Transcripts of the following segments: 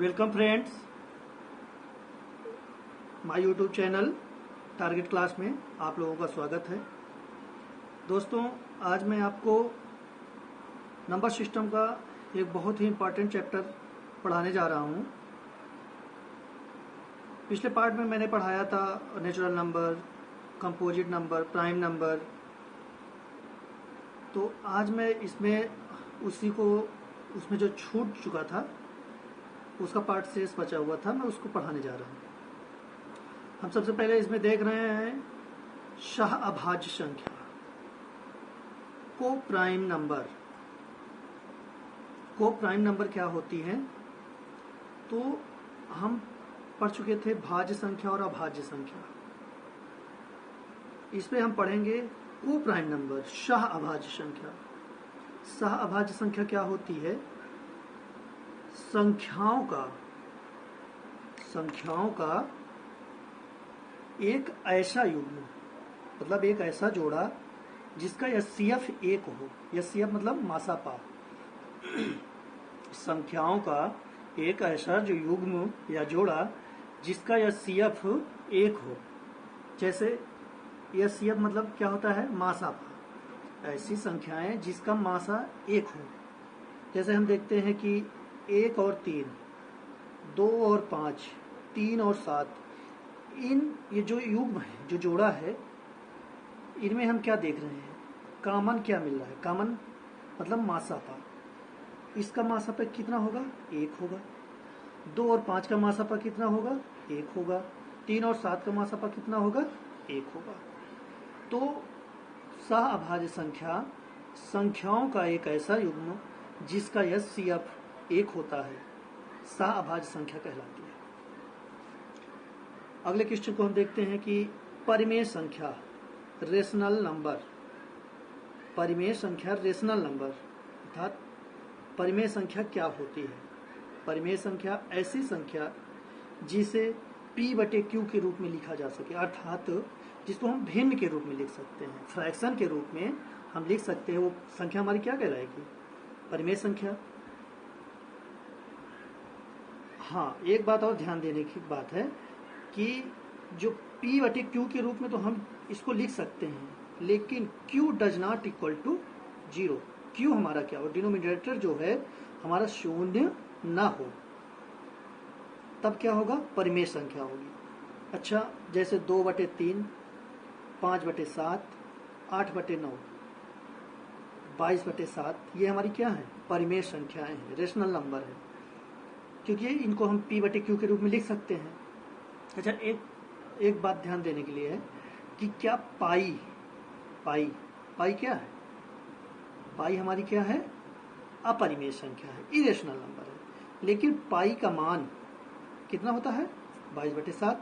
Welcome friends, my YouTube channel target class में आप लोगों का स्वागत है। दोस्तों, आज मैं आपको नंबर सिस्टम का एक बहुत ही इम्पोर्टेंट चैप्टर पढ़ाने जा रहा हूं। पिछले पार्ट में मैंने पढ़ाया था natural number, composite number, prime number. तो आज मैं उसमें जो छूट चुका था उसका पार्ट शेष बचा हुआ था, मैं उसको पढ़ाने जा रहा हूं। हम सबसे पहले इसमें देख रहे हैं शाह अभाज्य संख्या, को प्राइम नंबर। को प्राइम नंबर क्या होती है? तो हम पढ़ चुके थे भाज्य संख्या और अभाज्य संख्या। इसमें हम पढ़ेंगे को प्राइम नंबर, शाह अभाज्य संख्या। शाह अभाज्य संख्या क्या होती है? संख्याओं का एक ऐसा युग्म, मतलब एक ऐसा जोड़ा जिसका एचसीएफ एक हो। एचसीएफ मतलब मासापा। संख्याओं का एक ऐसा जो युग्म या जोड़ा जिसका एचसीएफ एक हो। जैसे एचसीएफ मतलब क्या होता है? मासापा। ऐसी संख्याएं जिसका मासा एक हो। जैसे हम देखते हैं कि 1 और 3, 2 और 5, 3 और 7, ये जो युग्म है, जो जोड़ा है, इनमें हम क्या देख रहे हैं? कॉमन क्या मिल रहा है? कॉमन मतलब मासापा। इसका मासापा कितना होगा? 1 होगा। 2 और 5 का मासापा कितना होगा? 1 होगा। 3 और 7 का मासापा कितना होगा? 1 होगा। तो शाह अभाज्य संख्या संख्याओं का एक ऐसा युग्म जिसका एचसीएफ 1 होता है, शाह अभाज्य संख्या कहलाती है। अगले क्वेश्चन को हम देखते हैं कि परिमेय संख्या, रेशनल नंबर। परिमेय संख्या, रेशनल नंबर, अर्थात परिमेय संख्या क्या होती है? परिमेय संख्या ऐसी संख्या जिसे P/Q के रूप में लिखा जा सके, अर्थात जिसको हम भिन्न के रूप में लिख सकते हैं, फ्रैक्शन के रूप में हम लिख सकते हैं। वो संख्या हमारी क्या कहलाएगी? परिमेय संख्या। हाँ, एक बात और ध्यान देने की बात है कि जो P/Q के रूप में तो हम इसको लिख सकते हैं, लेकिन Q does not equal to 0। Q हमारा क्या हो? डिनोमिनेटर जो है हमारा शून्य ना हो, तब क्या होगा? परिमेय संख्या होगी। अच्छा, जैसे 2/3, 5/7, 8/9, 22/7, ये हमारी क्या है? परिमेय संख्याएं हैं, रेशनल नंबर है, क्योंकि इनको हम P/Q के रूप में लिख सकते हैं। अच्छा, एक बात ध्यान देने के लिए है कि क्या पाई क्या है? पाई हमारी क्या है? अपरिमेय संख्या है, इरेशनल नंबर है। लेकिन पाई का मान कितना होता है? 22/7।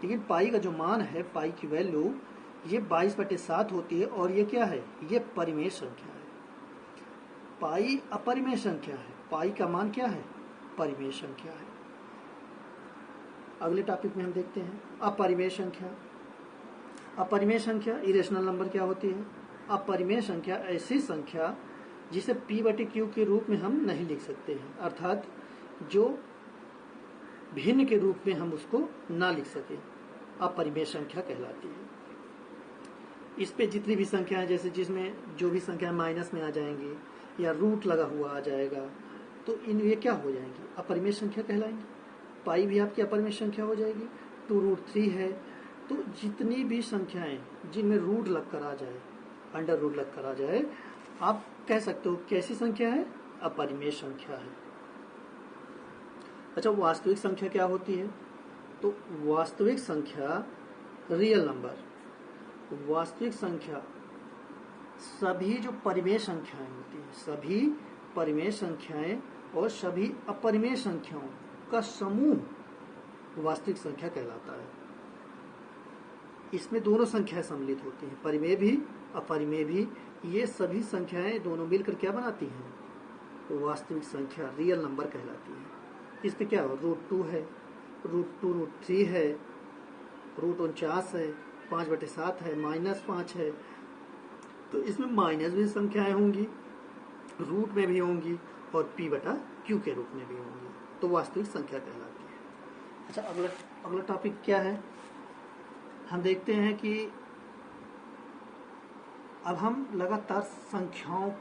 लेकिन पाई का जो मान है, पाई की वैल्यू, ये 22/7 होती है, और ये क्या है? ये परिमेय संख्या है। पाई अपरिमेय संख्या है, पाई का मान क्या है? परिमेय संख्या है। अगले टॉपिक में हम देखते हैं अपरिमेय संख्या। अपरिमेय संख्या, इरेशनल नंबर क्या होती है? अपरिमेय संख्या ऐसी संख्या जिसे P/Q के रूप में हम नहीं लिख सकते हैं, अर्थात जो भिन्न के रूप में हम उसको ना लिख सके, अपरिमेय संख्या कहलाती है। इस पे जितनी भी संख्याएं, जैसे जिसमें जो भी संख्याएं माइनस में आ जाएंगी या रूट लगा हुआ आ जाएगा, तो ये क्या हो जाएंगी? अपरिमेय संख्या कहलाएंगी। पाई भी आपकी अपरिमेय संख्या हो जाएगी। 2√3 है। तो जितनी भी संख्याएं जिनमें रूट लगकर आ जाए, अंडर रूट लगकर आ जाए, आप कह सकते हो कैसी संख्या है? अपरिमेय संख्या है। अच्छा, वास्तविक संख्या क्या होती है? तो वास्तविक संख्या, रियल नंबर, वास्तविक संख्या सभी जो परिमेय संख्याएं होती है, सभी परिमेय संख्याएं और सभी अपरिमेय संख्याओं का समूह वास्तविक संख्या कहलाता है। इसमें दोनों संख्याएं सम्मिलित होती हैं, परिमेय भी अपरिमेय भी। ये सभी संख्याएं दोनों मिलकर क्या बनाती हैं? तो वास्तविक संख्या, रियल नंबर कहलाती है। इसमें क्या हो? √2 है, √2√3 है, √49 है, 5/7 है, -5 है। तो इसमें माइनस भी संख्याएं होंगी, रूट में भी होंगी, और P/Q के रूप में भी होंगी। तो वास्तविक संख्या कहलाती है। अच्छा, अगला टॉपिक क्या है, हम देखते हैं कि अब हम लगातार संख्याओं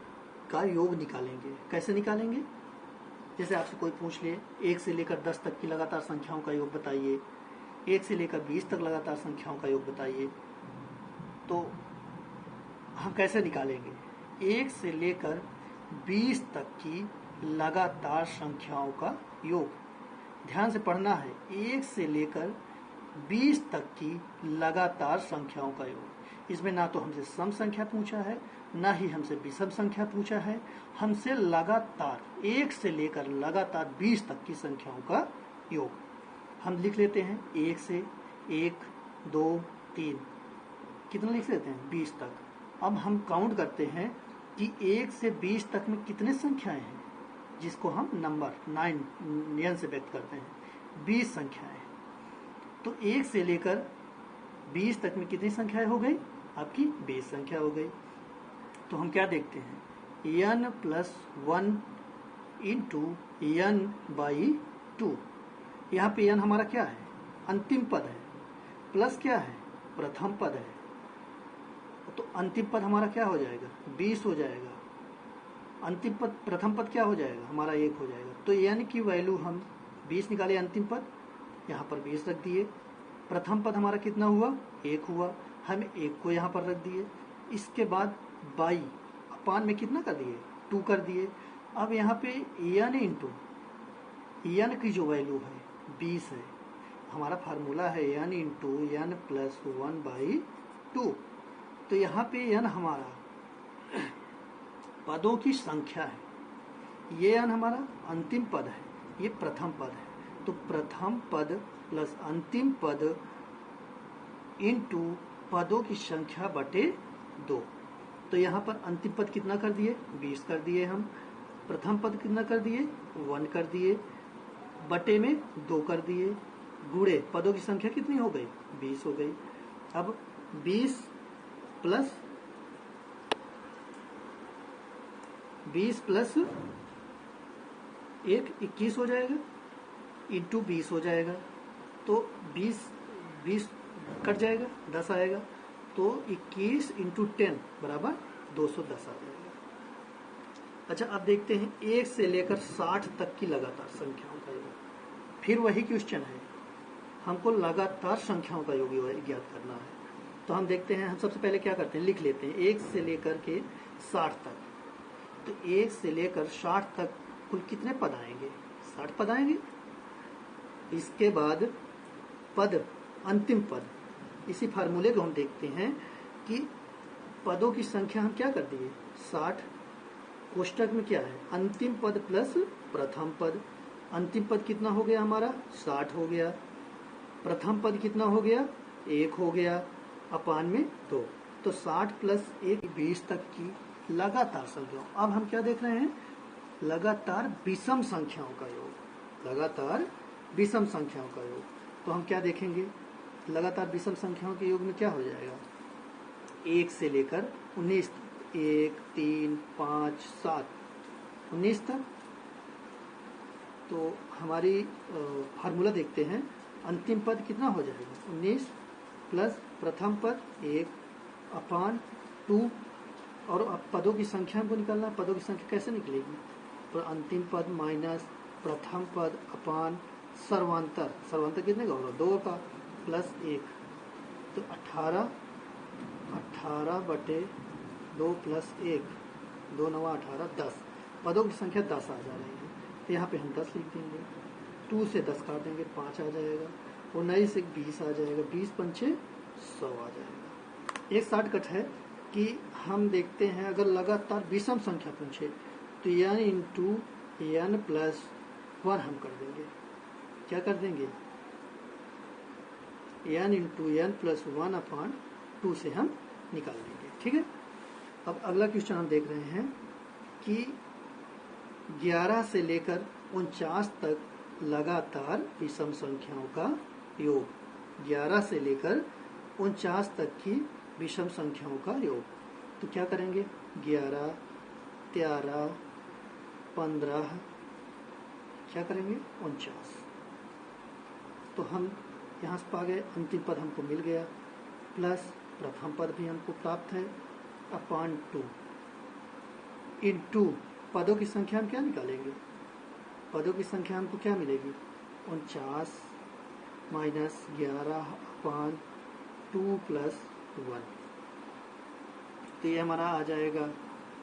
का योग निकालेंगे। कैसे निकालेंगे? जैसे आपसे कोई पूछ ले 1 से लेकर 10 तक की लगातार संख्याओं का योग बताइए, 1 से लेकर 20 तक लगातार संख्याओं का योग बताइए, तो हम कैसे निकालेंगे? 1 से लेकर 20 तक की लगातार संख्याओं का योग। ध्यान से पढ़ना है, 1 से लेकर 20 तक की लगातार संख्याओं का योग। इसमें ना तो हमसे सम संख्या पूछा है, ना ही हमसे विषम संख्या पूछा है, हमसे लगातार 1 से लेकर लगातार 20 तक की संख्याओं का योग। हम लिख लेते हैं 1 से 1, 2, 3, कितना लिख लेते हैं? 20 तक। अब हम काउंट करते हैं कि 1 से 20 तक में कितने संख्याएं हैं, जिसको हम नंबर 9 से व्यक्त करते हैं। 20 संख्याएं। तो 1 से लेकर 20 तक में कितनी संख्याएं हो गई? आपकी 20 संख्या हो गई। तो हम क्या देखते हैं? n + 1 × n/2। यहाँ पे n हमारा क्या है? अंतिम पद है। प्लस क्या है? प्रथम पद है। तो अंतिम पद हमारा क्या हो जाएगा? 20 हो जाएगा। अंतिम पद, प्रथम पद क्या हो जाएगा? हमारा 1 हो जाएगा। तो n की वैल्यू हम 20 निकाले, अंतिम पद यहाँ पर 20 रख दिए। प्रथम पद हमारा कितना हुआ? 1 हुआ, हम 1 को यहाँ पर रख दिए। इसके बाद बाई अपान में कितना कर दिए? 2 कर दिए। अब यहाँ पे n इंटू n की जो वैल्यू है 20 है, हमारा फार्मूला है n इंटू n + 1/2। तो यहाँ पे n हमारा पदों की संख्या है। ये n हमारा अंतिम पद है, ये प्रथम पद है। तो प्रथम पद प्लस अंतिम पद इंटू पदों की संख्या बटे 2। तो यहाँ पर अंतिम पद कितना कर दिए? 20 कर दिए हम। प्रथम पद कितना कर दिए? 1 कर दिए। बटे में 2 कर दिए। गुणे पदों की संख्या कितनी हो गई? 20 हो गई। अब 20 प्लस 1 21 हो जाएगा, इंटू 20 हो जाएगा। तो 20 कट जाएगा, 10 आएगा। तो 21 × 10 बराबर 210 आ जाएगा। अच्छा, अब देखते हैं 1 से लेकर 60 तक की लगातार संख्याओं का योग। फिर वही क्वेश्चन है, हमको लगातार संख्याओं का योग ज्ञात करना है। तो हम देखते हैं, हम सबसे पहले क्या करते हैं? लिख लेते हैं 1 से लेकर के 60 तक। तो 1 से लेकर 60 तक कुल कितने पद आएंगे? 60 पद आएंगे। इसके बाद पद, अंतिम पद, इसी फार्मूले को हम देखते हैं कि पदों की संख्या हम क्या कर दिए? 60। कोष्टक में क्या है? अंतिम पद प्लस प्रथम पद। अंतिम पद कितना हो गया हमारा? 60 हो गया। प्रथम पद कितना हो गया? 1 हो गया, अपान में 2। तो 60 + 1 20 तक की लगातार संख्याओं। अब हम क्या देख रहे हैं? लगातार विषम संख्याओं का योग। लगातार विषम संख्याओं का योग। तो हम क्या देखेंगे? लगातार विषम संख्याओं के योग में क्या हो जाएगा? 1 से लेकर 19, 1, 3, 5, 7, 19 तक। तो हमारी फार्मूला देखते हैं, अंतिम पद कितना हो जाएगा? 19 प्लस प्रथम पद 1 अपान 2। और अब पदों की संख्या को निकालना। पदों की संख्या कैसे निकलेगी? तो अंतिम पद माइनस प्रथम पद अपान सर्वांतर। सर्वांतर कितने का होगा? 2 का, प्लस 1। तो 18 बटे 2 प्लस 1, 2 9 18, 10। पदों की संख्या 10 आ जा रही है। तो यहाँ पे हम 10 लिख देंगे। 2 से 10 काट देंगे, 5 आ जाएगा। और 9 से 20 आ जाएगा। 20 पंचे 100 आ जाएगा। एक शॉर्टकट है कि हम देखते हैं, अगर लगातार विषम संख्या पूछे तो n इंटू n + 1 हम कर देंगे। क्या कर देंगे? n इंटू n + 1/2 से हम निकाल देंगे। ठीक है। अब अगला क्वेश्चन हम देख रहे हैं कि 11 से लेकर 49 तक लगातार विषम संख्याओं का योग। 11 से लेकर 49 तक की विषम संख्याओं का योग। तो क्या करेंगे? 11, 13, 15, क्या करेंगे 49। तो हम यहाँ से पा गए, अंतिम पद हमको मिल गया, प्लस प्रथम पद भी हमको प्राप्त है अपॉन 2 इंटू पदों की संख्या हम क्या निकालेंगे, पदों की संख्या हमको क्या मिलेगी 49 माइनस 11 अपॉन 2 प्लस 1। तो ये हमारा आ जाएगा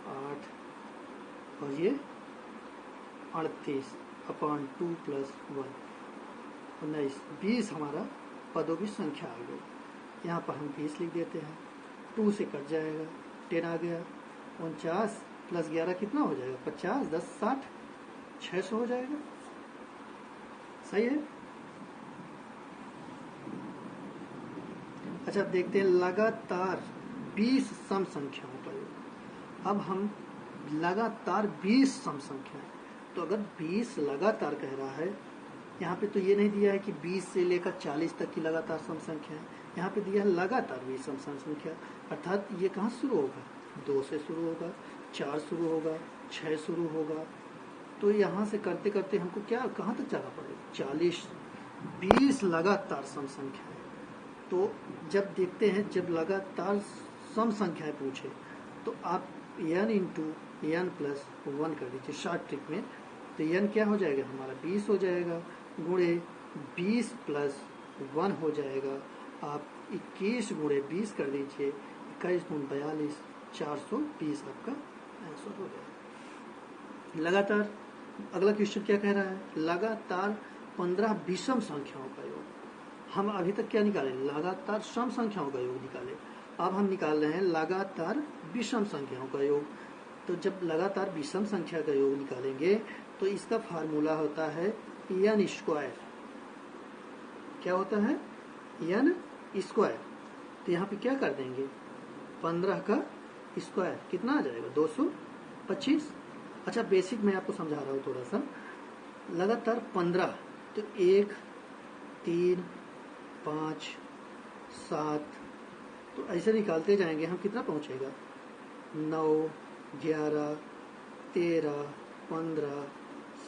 8 और ये 38 अपॉन 2 प्लस 1 19 20 हमारा पदों की संख्या आ गई। यहाँ पर हम 20 लिख देते हैं, 2 से कट जाएगा, 10 आ गया, 49 प्लस 11 कितना हो जाएगा 50, 10 60, 600 हो जाएगा। सही है। अच्छा देखते हैं लगातार 20 सम संख्याओं का योग। अब हम लगातार 20 सम संख्याएं, तो अगर 20 लगातार कह रहा है, यहाँ पे तो ये नहीं दिया है कि 20 से लेकर 40 तक की लगातार सम संख्या है, यहाँ पे दिया है लगातार 20 सम संख्या, अर्थात ये कहाँ शुरू होगा 2 से शुरू होगा, 4 शुरू होगा, 6 शुरू होगा। तो यहाँ से करते करते हमको क्या कहाँ तक जाना पड़ेगा 40, 20 लगातार सम संख्या है। तो जब देखते हैं जब लगातार सम संख्याएं पूछे तो आप n इंटू एन प्लस 1 कर दीजिए शॉर्ट ट्रिक में। तो n क्या हो जाएगा हमारा 20 हो जाएगा, गुणे 20 प्लस 1 हो जाएगा, आप 21 गुणे 20 कर दीजिए, 21 गुण 42, 420 आपका आंसर हो जाएगा। लगातार अगला क्वेश्चन क्या कह रहा है, लगातार 15 विषम संख्याओं का योग। हम अभी तक क्या निकाले, लगातार सम संख्याओं का योग निकाले, अब हम निकाल रहे हैं लगातार विषम संख्याओं का योग। तो जब लगातार विषम संख्या का योग निकालेंगे तो इसका फार्मूला होता है n स्क्वायर। क्या होता है n स्क्वायर। तो यहाँ पे क्या कर देंगे 15 का स्क्वायर कितना आ जाएगा 225। अच्छा बेसिक मैं आपको समझा रहा हूँ थोड़ा सा। लगातार 15 तो 1 3 5 7, तो ऐसे निकालते जाएंगे हम, कितना पहुंचेगा 9 11 13 15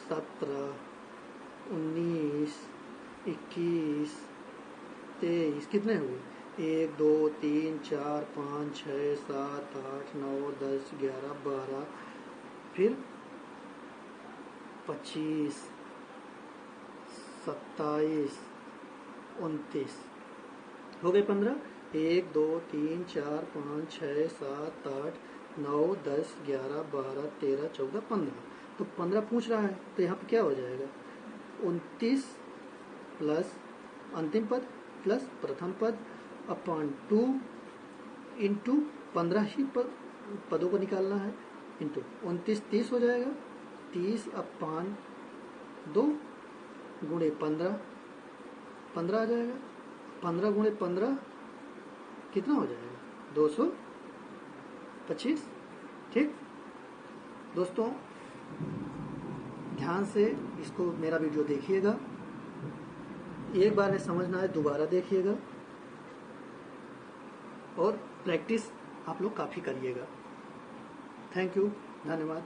17 19 21 23, कितने हुए 1 2 3 4 5 6 7 8 9 10 11 12, फिर 25 27 29 हो गए 15। 1 2 3 4 5 6 7 8 9 10 11 12 13 14 15, तो 15 पूछ रहा है, तो यहाँ पे क्या हो जाएगा 29 प्लस अंतिम पद प्लस प्रथम पद अपॉन 2 इंटू 15 ही पदों को निकालना है, इंटू 29 30 हो जाएगा, 30 अपॉन 2 गुणे 15 15 आ जाएगा, 15 गुणे 15 कितना हो जाएगा 225। ठीक दोस्तों, ध्यान से इसको मेरा वीडियो देखिएगा, एक बार में समझना है दोबारा देखिएगा, और प्रैक्टिस आप लोग काफ़ी करिएगा। थैंक यू, धन्यवाद।